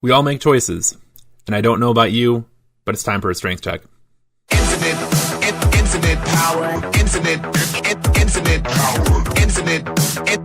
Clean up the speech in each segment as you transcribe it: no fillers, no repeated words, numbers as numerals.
We all make choices, and I don't know about you, but it's time for a strength check. Infinite power, infinite power, infinite power, infinite power, infinite power.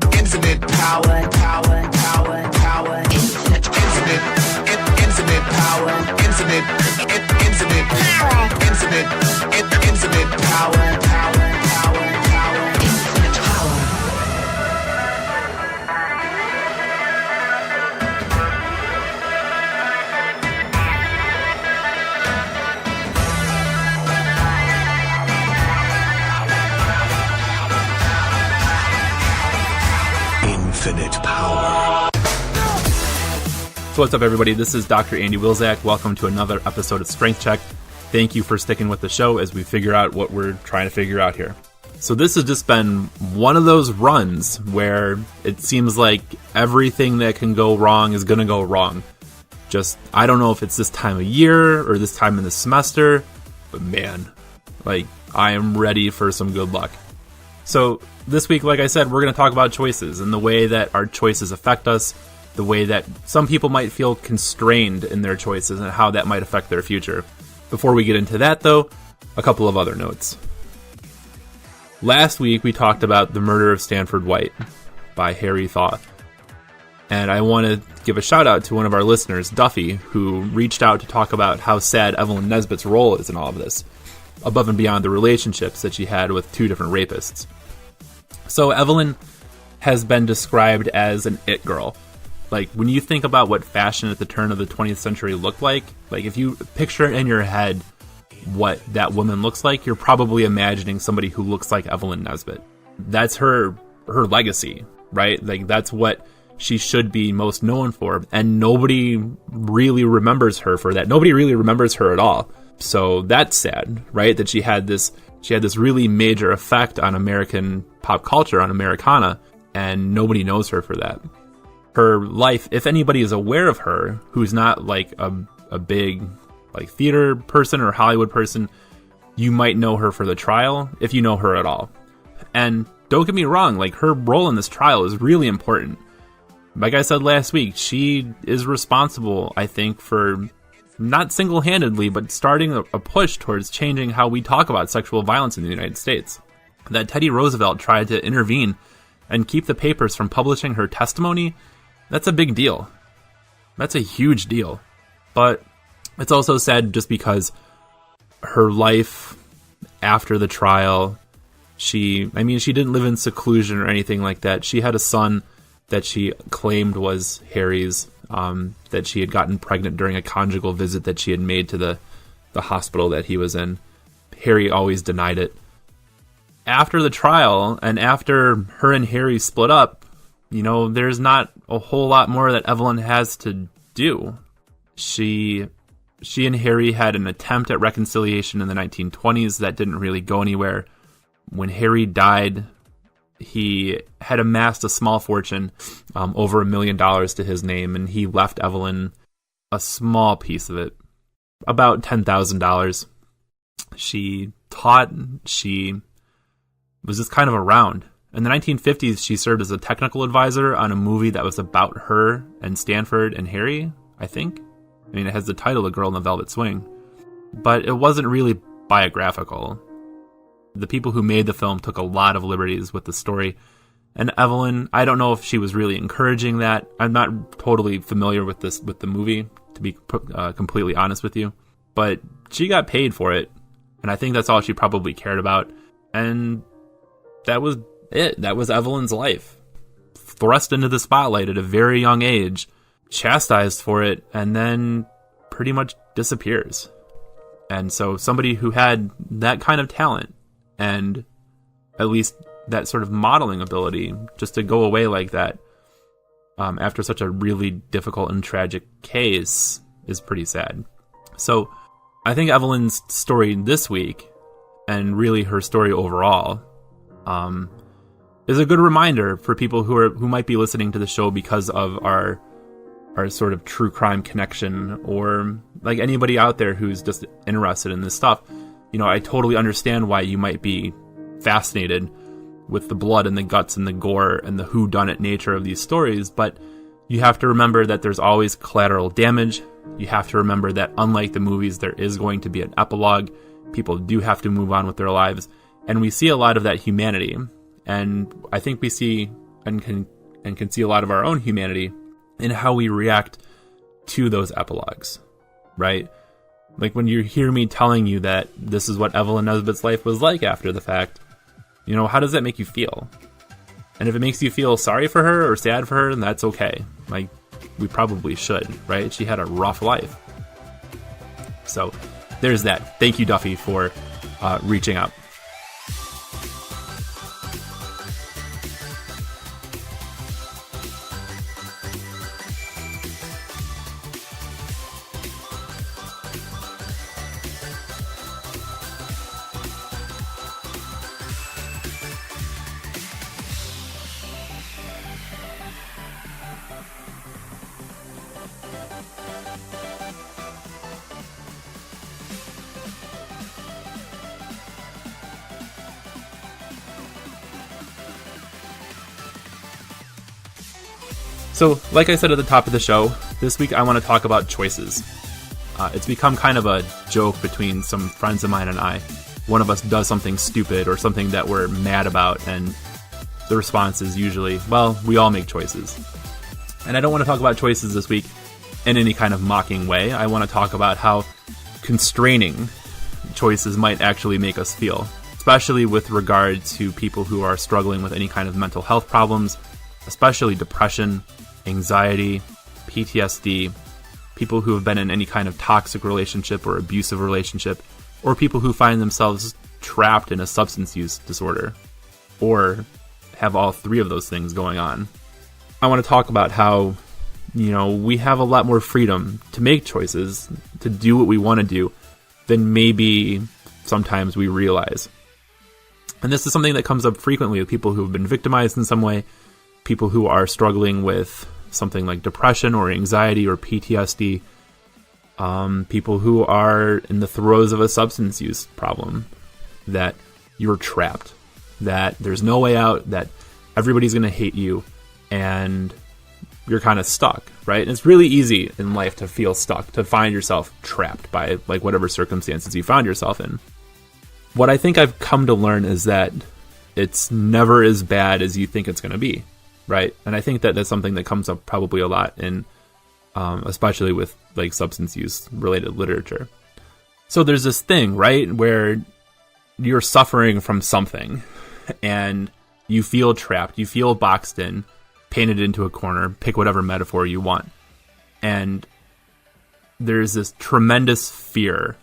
Infinite power. So what's up, everybody? This is Dr. Andy Wilczak. Welcome to another episode of Strength Check. Thank you for sticking with the show as we figure out what we're trying to figure out here. So this has just been one of those runs where it seems like everything that can go wrong is going to go wrong. Just, I don't know if it's this time of year or this time in the semester, but man, I am ready for some good luck. So this week, like I said, we're going to talk about choices and the way that our choices affect us, the way that some people might feel constrained in their choices and how that might affect their future. Before we get into that, though, a couple of other notes. Last week, we talked about The Murder of Stanford White by Harry Thaw. And I want to give a shout out to one of our listeners, Duffy, who reached out to talk about how sad Evelyn Nesbitt's role is in all of this, above and beyond the relationships that she had with two different rapists. So Evelyn has been described as an it girl. When you think about what fashion at the turn of the 20th century looked like if you picture in your head what that woman looks like, you're probably imagining somebody who looks like Evelyn Nesbitt. That's her legacy, right? That's what she should be most known for, and nobody really remembers her for that. Nobody really remembers her at all. So that's sad, right? That she had this really major effect on American pop culture, on Americana, and nobody knows her for that. Her life, if anybody is aware of her, who's not a big theater person or Hollywood person, you might know her for the trial, if you know her at all. And don't get me wrong, her role in this trial is really important. Like I said last week, she is responsible, I think, for not single-handedly, but starting a push towards changing how we talk about sexual violence in the United States. That Teddy Roosevelt tried to intervene and keep the papers from publishing her testimony, that's a big deal. That's a huge deal. But it's also sad just because her life after the trial, she didn't live in seclusion or anything like that. She had a son that she claimed was Harry's, that she had gotten pregnant during a conjugal visit that she had made to the hospital that he was in. Harry always denied it. After the trial, and after her and Harry split up, there's not a whole lot more that Evelyn has to do. She and Harry had an attempt at reconciliation in the 1920s that didn't really go anywhere. When Harry died, he had amassed a small fortune, over $1 million to his name, and he left Evelyn a small piece of it, about $10,000. She taught, she was just kind of around. In the 1950s, she served as a technical advisor on a movie that was about her and Stanford and Harry, I think. It has the title The Girl in the Velvet Swing. But it wasn't really biographical. The people who made the film took a lot of liberties with the story. And Evelyn, I don't know if she was really encouraging that. I'm not totally familiar with the movie, to be completely honest with you. But she got paid for it. And I think that's all she probably cared about. And that was it. That was Evelyn's life. Thrust into the spotlight at a very young age, chastised for it, and then pretty much disappears. And so somebody who had that kind of talent, and at least that sort of modeling ability, just to go away like that after such a really difficult and tragic case, is pretty sad. So I think Evelyn's story this week, and really her story overall, is a good reminder for people who might be listening to the show because of our sort of true crime connection, or anybody out there who's just interested in this stuff. I totally understand why you might be fascinated with the blood and the guts and the gore and the whodunit nature of these stories, but You have to remember that there's always collateral damage. You have to remember that unlike the movies, there is going to be an epilogue. People do have to move on with their lives. And we see a lot of that humanity. And I think we see and can see a lot of our own humanity in how we react to those epilogues, right? Like when you hear me telling you that this is what Evelyn Nesbitt's life was like after the fact, how does that make you feel? And if it makes you feel sorry for her or sad for her, then that's okay. Like, we probably should, right? She had a rough life. So there's that. Thank you, Duffy, for reaching out. So, like I said at the top of the show, this week I want to talk about choices. It's become kind of a joke between some friends of mine and I. One of us does something stupid or something that we're mad about, and the response is usually, well, we all make choices. And I don't want to talk about choices this week in any kind of mocking way. I want to talk about how constraining choices might actually make us feel, especially with regard to people who are struggling with any kind of mental health problems, especially depression, anxiety, PTSD, people who have been in any kind of toxic relationship or abusive relationship, or people who find themselves trapped in a substance use disorder, or have all three of those things going on. I want to talk about how, we have a lot more freedom to make choices, to do what we want to do, than maybe sometimes we realize. And this is something that comes up frequently with people who have been victimized in some way, people who are struggling with something like depression or anxiety or PTSD, people who are in the throes of a substance use problem, that you're trapped, that there's no way out, that everybody's going to hate you, and you're kind of stuck, right? And it's really easy in life to feel stuck, to find yourself trapped by like whatever circumstances you found yourself in. What I think I've come to learn is that it's never as bad as you think it's going to be. Right. And I think that that's something that comes up probably a lot in, especially with like substance use related literature. So there's this thing, right, where you're suffering from something and you feel trapped, you feel boxed in, painted into a corner, pick whatever metaphor you want. And there's this tremendous fear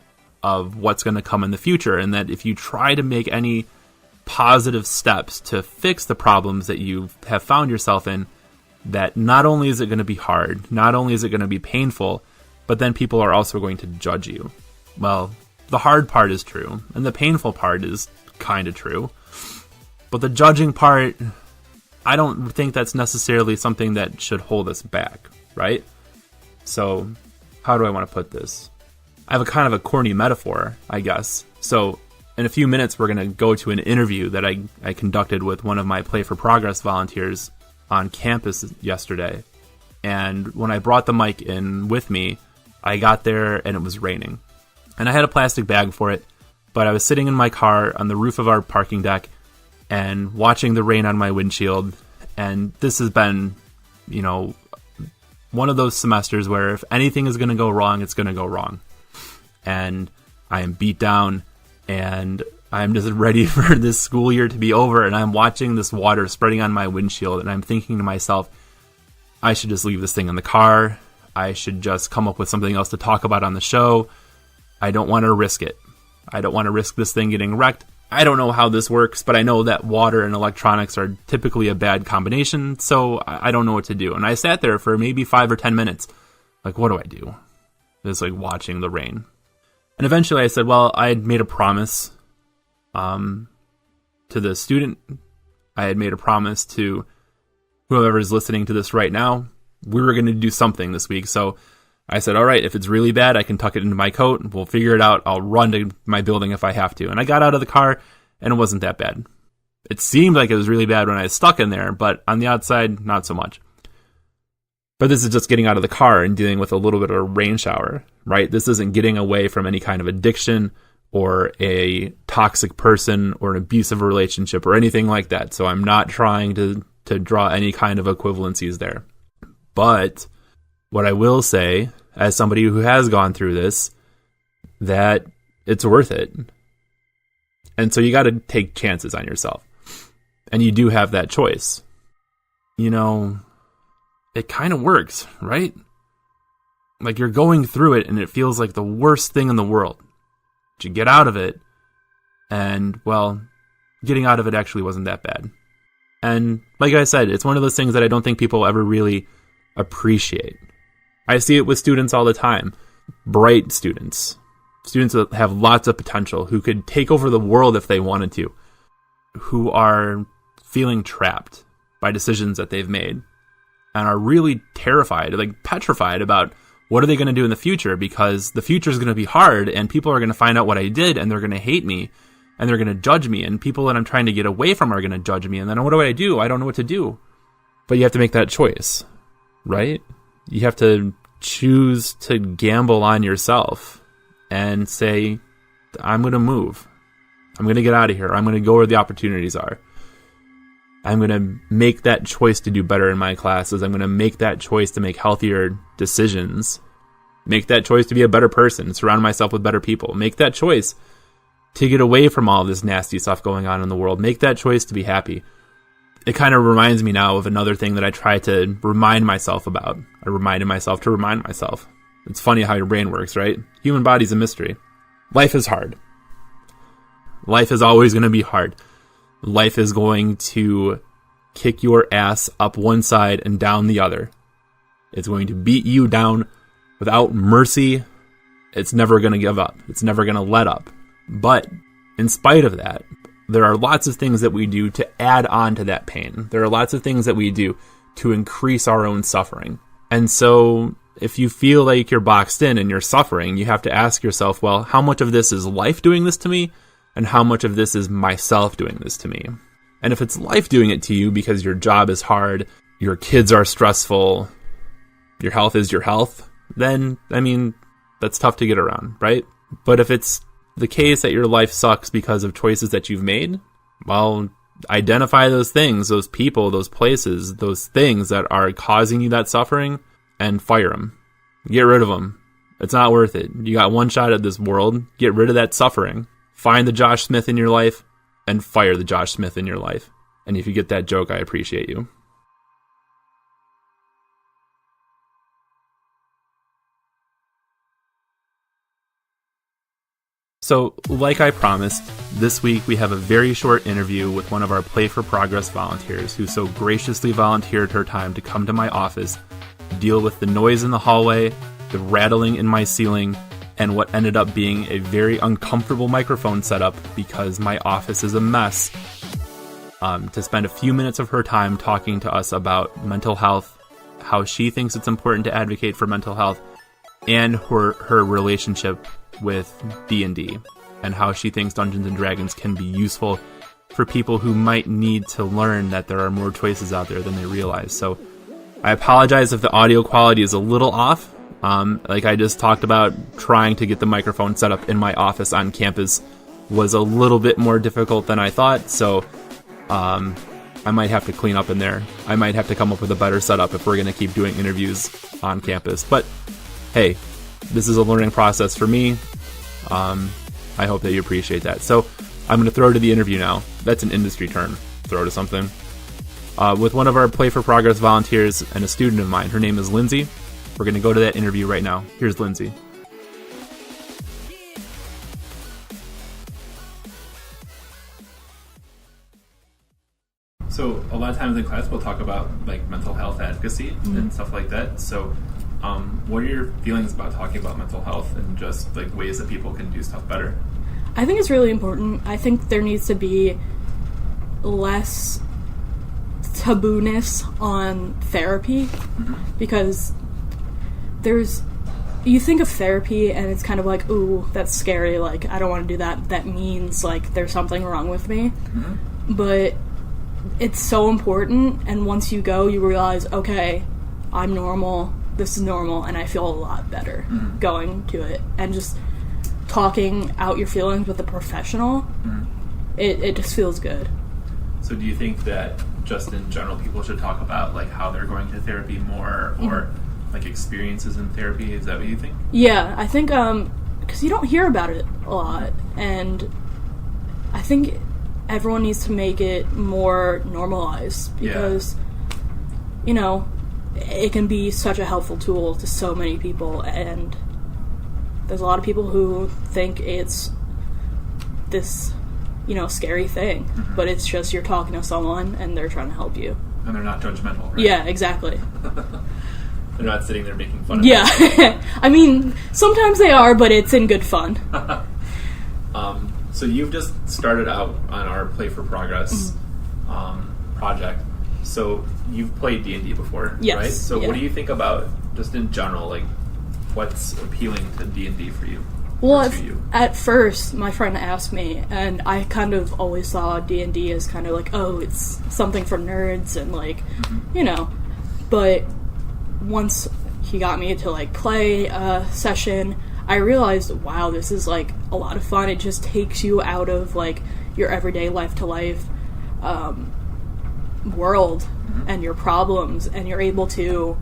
of what's going to come in the future. And that if you try to make any positive steps to fix the problems that you have found yourself in, that not only is it going to be hard, not only is it going to be painful, but then people are also going to judge you. Well, the hard part is true, and the painful part is kind of true. But the judging part, I don't think that's necessarily something that should hold us back, right? So, how do I want to put this? I have a kind of a corny metaphor, I guess. So, in a few minutes, we're going to go to an interview that I conducted with one of my Play for Progress volunteers on campus yesterday. And when I brought the mic in with me, I got there and it was raining. And I had a plastic bag for it, but I was sitting in my car on the roof of our parking deck and watching the rain on my windshield. And this has been, one of those semesters where if anything is going to go wrong, it's going to go wrong. And I am beat down. And I'm just ready for this school year to be over, and I'm watching this water spreading on my windshield, and I'm thinking to myself, I should just leave this thing in the car. I should just come up with something else to talk about on the show. I don't want to risk it. I don't want to risk this thing getting wrecked. I don't know how this works, but I know that water and electronics are typically a bad combination, so I don't know what to do. And I sat there for maybe 5 or 10 minutes. Like, what do I do? Just like watching the rain. And eventually I said, well, I had made a promise to the student. I had made a promise to whoever is listening to this right now. We were going to do something this week. So I said, all right, if it's really bad, I can tuck it into my coat. We'll figure it out. I'll run to my building if I have to. And I got out of the car, and it wasn't that bad. It seemed like it was really bad when I was stuck in there, but on the outside, not so much. But this is just getting out of the car and dealing with a little bit of a rain shower, right? This isn't getting away from any kind of addiction or a toxic person or an abusive relationship or anything like that. So I'm not trying to draw any kind of equivalencies there. But what I will say, as somebody who has gone through this, that it's worth it. And so you got to take chances on yourself. And you do have that choice. You know, it kind of works, right? Like you're going through it and it feels like the worst thing in the world. But you get out of it and, well, getting out of it actually wasn't that bad. And like I said, it's one of those things that I don't think people ever really appreciate. I see it with students all the time. Bright students. Students that have lots of potential, who could take over the world if they wanted to. Who are feeling trapped by decisions that they've made. And are really terrified, like petrified about what are they going to do in the future, because the future is going to be hard and people are going to find out what I did and they're going to hate me and they're going to judge me, and people that I'm trying to get away from are going to judge me, and then what do I do? I don't know what to do. But you have to make that choice, right? You have to choose to gamble on yourself and say, I'm going to move. I'm going to get out of here. I'm going to go where the opportunities are. I'm going to make that choice to do better in my classes. I'm going to make that choice to make healthier decisions. Make that choice to be a better person. Surround myself with better people. Make that choice to get away from all this nasty stuff going on in the world. Make that choice to be happy. It kind of reminds me now of another thing that I try to remind myself about. I reminded myself to remind myself. It's funny how your brain works, right? Human body's a mystery. Life is hard. Life is always going to be hard. Life is going to kick your ass up one side and down the other. It's going to beat you down without mercy. It's never going to give up. It's never going to let up. But in spite of that, there are lots of things that we do to add on to that pain. There are lots of things that we do to increase our own suffering. And so if you feel like you're boxed in and you're suffering, you have to ask yourself, well, how much of this is life doing this to me? And how much of this is myself doing this to me? And if it's life doing it to you because your job is hard, your kids are stressful, your health is your health, then, I mean, that's tough to get around, right? But if it's the case that your life sucks because of choices that you've made, well, identify those things, those people, those places, those things that are causing you that suffering, and fire them. Get rid of them. It's not worth it. You got one shot at this world. Get rid of that suffering. Find the Josh Smith in your life and fire the Josh Smith in your life. And if you get that joke, I appreciate you. So, like I promised, this week we have a very short interview with one of our Play for Progress volunteers who so graciously volunteered her time to come to my office, deal with the noise in the hallway, the rattling in my ceiling, and what ended up being a very uncomfortable microphone setup because my office is a mess, to spend a few minutes of her time talking to us about mental health, how she thinks it's important to advocate for mental health, and her relationship with D&D, and how she thinks Dungeons & Dragons can be useful for people who might need to learn that there are more choices out there than they realize. So I apologize if the audio quality is a little off. Like I just talked about, trying to get the microphone set up in my office on campus was a little bit more difficult than I thought, so I might have to clean up in there. I might have to come up with a better setup if we're going to keep doing interviews on campus. But hey, this is a learning process for me. I hope that you appreciate that. So I'm going to throw to the interview now. That's an industry term, throw to something. With one of our Play for Progress volunteers and a student of mine. Her name is Lindsay. We're going to go to that interview right now. Here's Lindsay. So a lot of times in class we'll talk about like mental health advocacy and stuff like that. So what are your feelings about talking about mental health and just like ways that people can do stuff better? I think it's really important. I think there needs to be less tabooness on therapy because you think of therapy and it's kind of like, ooh, that's scary, like I don't want to do that, that means like there's something wrong with me. But it's so important, and once you go you realize, okay, I'm normal, this is normal, and I feel a lot better going to it. And just talking out your feelings with a professional, it just feels good. So do you think that just in general people should talk about like how they're going to therapy more, or like experiences in therapy? Is that what you think? Yeah, I think because you don't hear about it a lot, and I think everyone needs to make it more normalized, because you know, it can be such a helpful tool to so many people, and there's a lot of people who think it's this, you know, scary thing, but it's just you're talking to someone and they're trying to help you. And they're not judgmental, right? Yeah, exactly. They're not sitting there making fun of you. Yeah. I mean, sometimes they are, but it's in good fun. So you've just started out on our Play for Progress project. So you've played D&D before, Yes, right? So yeah. what do you think about, just in general, like, what's appealing to D&D for you? Well, to you? at first, my friend asked me, and I kind of always saw D&D as kind of like, oh, it's something for nerds, and like, you know. But once he got me to like play a session, I realized, wow, this is like a lot of fun. It just takes you out of like your everyday life to life world and your problems, and you're able to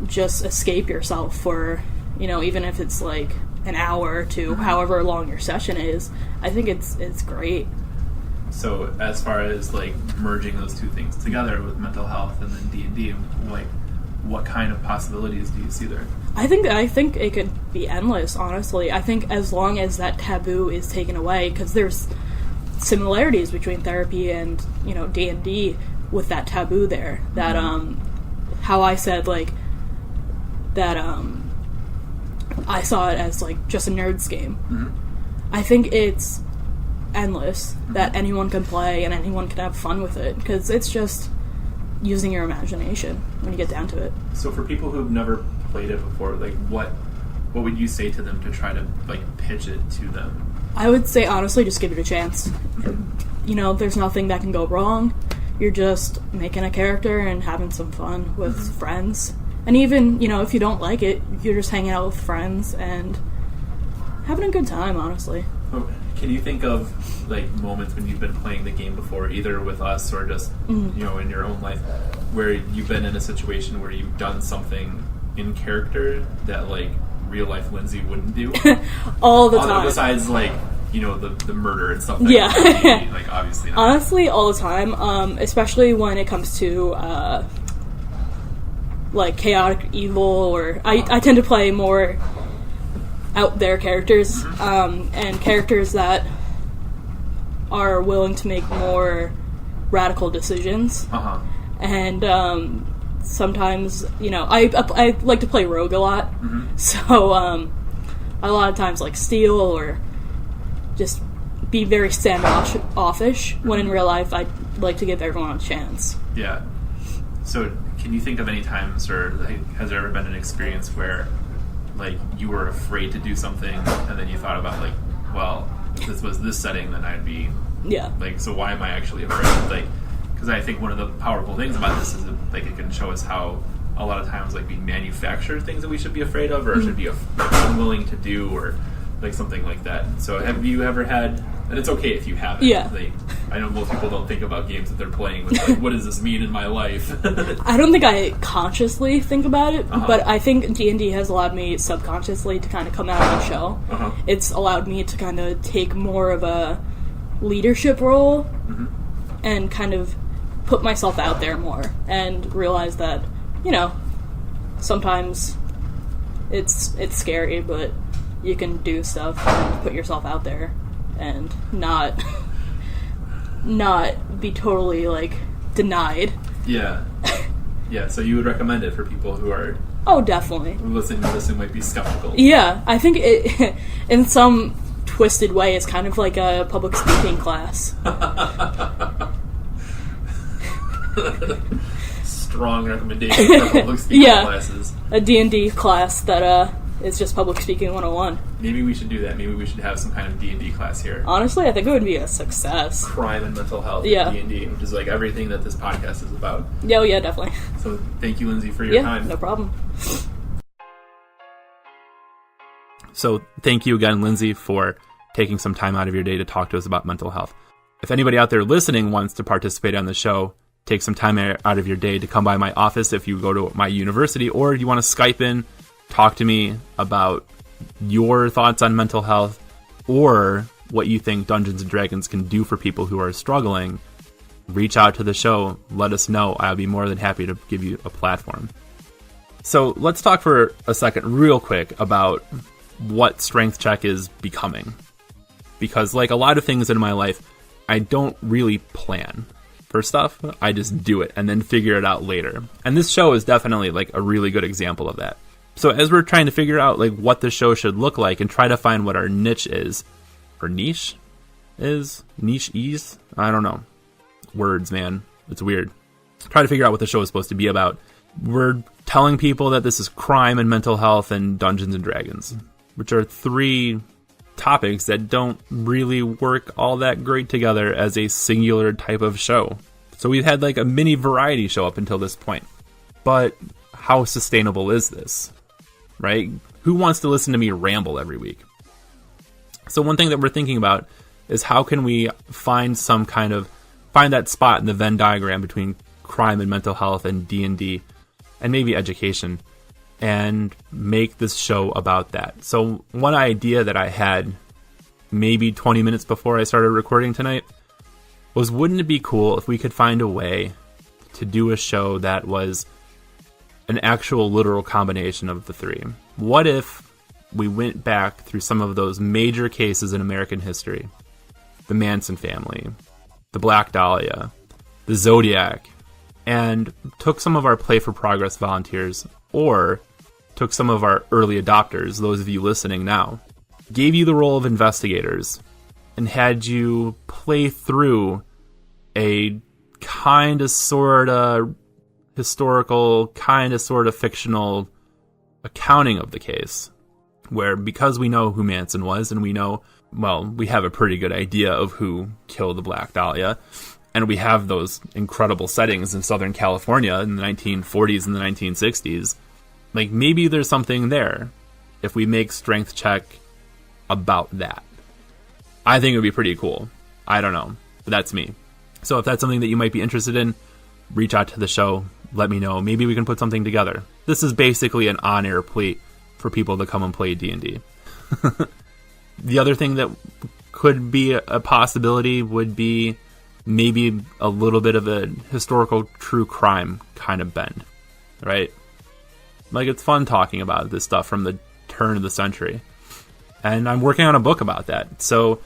just escape yourself for, you know, even if it's like an hour to however long your session is. I think it's great. So as far as like merging those two things together with mental health and then D&D, like, what kind of possibilities do you see there? I think it could be endless, honestly. I think as long as that taboo is taken away, because there's similarities between therapy and, you know, D&D with that taboo there. That how I said like that I saw it as like just a nerds game. I think it's endless, that anyone can play and anyone can have fun with it, because it's just using your imagination when you get down to it. So for people who've never played it before, like what would you say to them to try to like pitch it to them? I would say honestly, just give it a chance. You know, there's nothing that can go wrong. You're just making a character and having some fun with friends. And even, you know, if you don't like it, you're just hanging out with friends and having a good time, honestly. Can you think of like moments when you've been playing the game before, either with us or just you know, in your own life, where you've been in a situation where you've done something in character that like real life Lindsay wouldn't do? All the time. Besides like, you know, the murder and stuff like Yeah. that. Like obviously not. Honestly, all the time, especially when it comes to like chaotic evil, or I tend to play more out there characters, and characters that are willing to make more radical decisions. And sometimes, you know, I like to play rogue a lot, so a lot of times like steal or just be very standoffish, when in real life I'd like to give everyone a chance. Yeah. So can you think of any times, or like, has there ever been an experience where like you were afraid to do something and then you thought about like, well, if this was this setting, then I'd be like, so why am I actually afraid? Like, because I think one of the powerful things about this is that, like, it can show us how a lot of times like we manufacture things that we should be afraid of, or should be unwilling to do, or like something like that. So have you ever had, and it's okay if you haven't, like, I know most people don't think about games that they're playing with like, what does this mean in my life? I don't think I consciously think about it, but I think D&D has allowed me subconsciously to kind of come out of my shell. It's allowed me to kind of take more of a leadership role and kind of put myself out there more, and realize that, you know, sometimes it's scary, but you can do stuff and put yourself out there and not be totally like denied. Yeah, so you would recommend it for people who are definitely listening to this and might be skeptical. Yeah, I think it in some twisted way is kind of like a public speaking class. Strong recommendation for public speaking classes. A D&D class that is just public speaking 101. Maybe we should do that. Maybe we should have some kind of D&D class here. Honestly, I think it would be a success. Crime and mental health Yeah. in D&D, which is like everything that this podcast is about. Yeah, yeah, definitely. So thank you, Lindsay, for your time. No problem. So thank you again, Lindsay, for taking some time out of your day to talk to us about mental health. If anybody out there listening wants to participate on the show, take some time out of your day to come by my office if you go to my university, or you want to Skype in, talk to me about your thoughts on mental health or what you think Dungeons & Dragons can do for people who are struggling. Reach out to the show. Let us know. I'll be more than happy to give you a platform. So let's talk for a second real quick about what Strength Check is becoming. Because like a lot of things in my life, I don't really plan for stuff. I just do it and then figure it out later. And this show is definitely like a really good example of that. So as we're trying to figure out like what the show should look like and try to find what our niche is, or niche is, niche-ease, I don't know. Words, man. It's weird. Try to figure out what the show is supposed to be about. We're telling people that this is crime and mental health and Dungeons and Dragons, which are three topics that don't really work all that great together as a singular type of show. So we've had like a mini variety show up until this point. But how sustainable is this? Right? Who wants to listen to me ramble every week? So one thing that we're thinking about is how can we find that spot in the Venn diagram between crime and mental health and D&D and maybe education, and make this show about that. So one idea that I had maybe 20 minutes before I started recording tonight was, wouldn't it be cool if we could find a way to do a show that was an actual literal combination of the three? What if we went back through some of those major cases in American history? The Manson family, the Black Dahlia, the Zodiac, and took some of our Play for Progress volunteers, or took some of our early adopters, those of you listening now, gave you the role of investigators, and had you play through a kind of sort of historical, kind of sort of fictional accounting of the case, where because we know who Manson was, and we know, well, we have a pretty good idea of who killed the Black Dahlia, and we have those incredible settings in Southern California in the 1940s and the 1960s, like maybe there's something there if we make Strength Check about that. I think it would be pretty cool. I don't know, but that's me. So if that's something that you might be interested in, reach out to the show. Let me know. Maybe we can put something together. This is basically an on-air plea for people to come and play D&D. The other thing that could be a possibility would be maybe a little bit of a historical true crime kind of bend, right? Like, it's fun talking about this stuff from the turn of the century. And I'm working on a book about that. So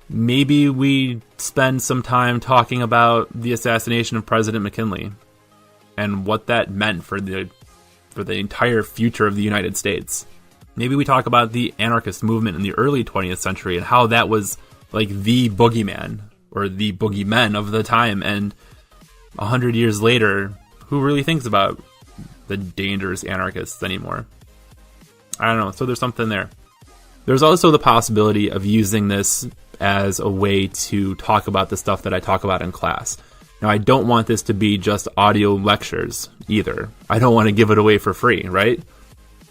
maybe we spend some time talking about the assassination of President McKinley and what that meant for the entire future of the United States. Maybe we talk about the anarchist movement in the early 20th century and how that was like the boogeyman or the boogeymen of the time. And 100 years later, who really thinks about the dangerous anarchists anymore? I don't know. So there's something there. There's also the possibility of using this as a way to talk about the stuff that I talk about in class. Now, I don't want this to be just audio lectures either. I don't want to give it away for free, right?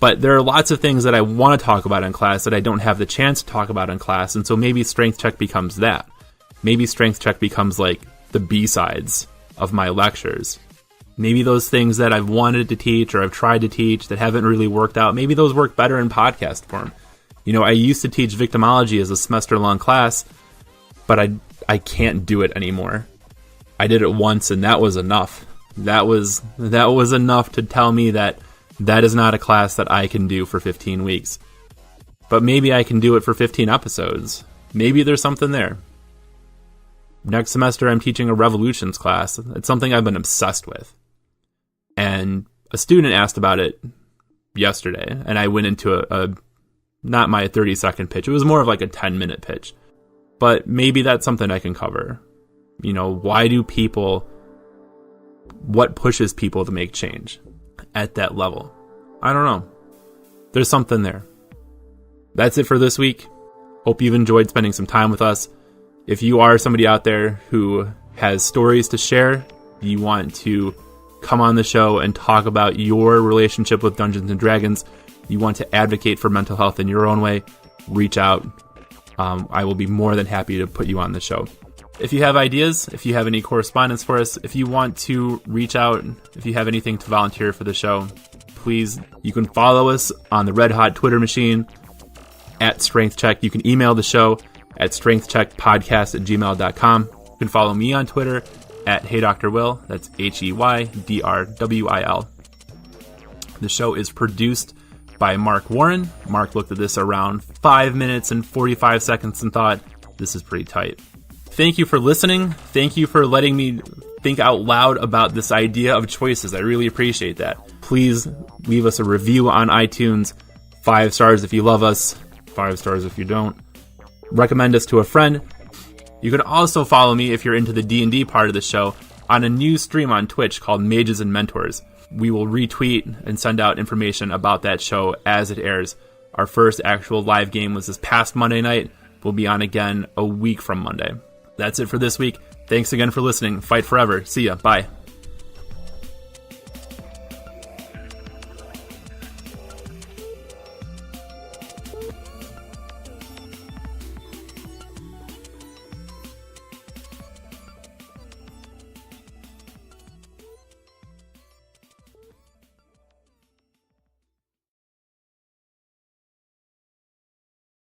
But there are lots of things that I want to talk about in class that I don't have the chance to talk about in class, and so maybe Strength Check becomes that. Maybe Strength Check becomes like the B-sides of my lectures. Maybe those things that I've wanted to teach or I've tried to teach that haven't really worked out, maybe those work better in podcast form. You know, I used to teach victimology as a semester-long class, but I can't do it anymore. I did it once, and that was enough. That was enough to tell me that is not a class that I can do for 15 weeks. But maybe I can do it for 15 episodes. Maybe there's something there. Next semester, I'm teaching a revolutions class. It's something I've been obsessed with. And a student asked about it yesterday, and I went into a not my 30-second pitch. It was more of like a 10-minute pitch. But maybe that's something I can cover. You know, what pushes people to make change at that level? I don't know. There's something there. That's it for this week. Hope you've enjoyed spending some time with us. If you are somebody out there who has stories to share, you want to come on the show and talk about your relationship with Dungeons and Dragons, you want to advocate for mental health in your own way, reach out. I will be more than happy to put you on the show. If you have ideas, if you have any correspondence for us, if you want to reach out, if you have anything to volunteer for the show, please, you can follow us on the Red Hot Twitter machine at Strength Check. You can email the show at strengthcheckpodcast@gmail.com. You can follow me on Twitter at Hey Dr. Will. That's HEYDRWIL. The show is produced by Mark Warren. Mark looked at this around 5 minutes and 45 seconds and thought, this is pretty tight. Thank you for listening. Thank you for letting me think out loud about this idea of choices. I really appreciate that. Please leave us a review on iTunes. 5 stars if you love us, 5 stars if you don't. Recommend us to a friend. You can also follow me if you're into the D&D part of the show on a new stream on Twitch called Mages and Mentors. We will retweet and send out information about that show as it airs. Our first actual live game was this past Monday night. We'll be on again a week from Monday. That's it for this week. Thanks again for listening. Fight forever. See ya. Bye.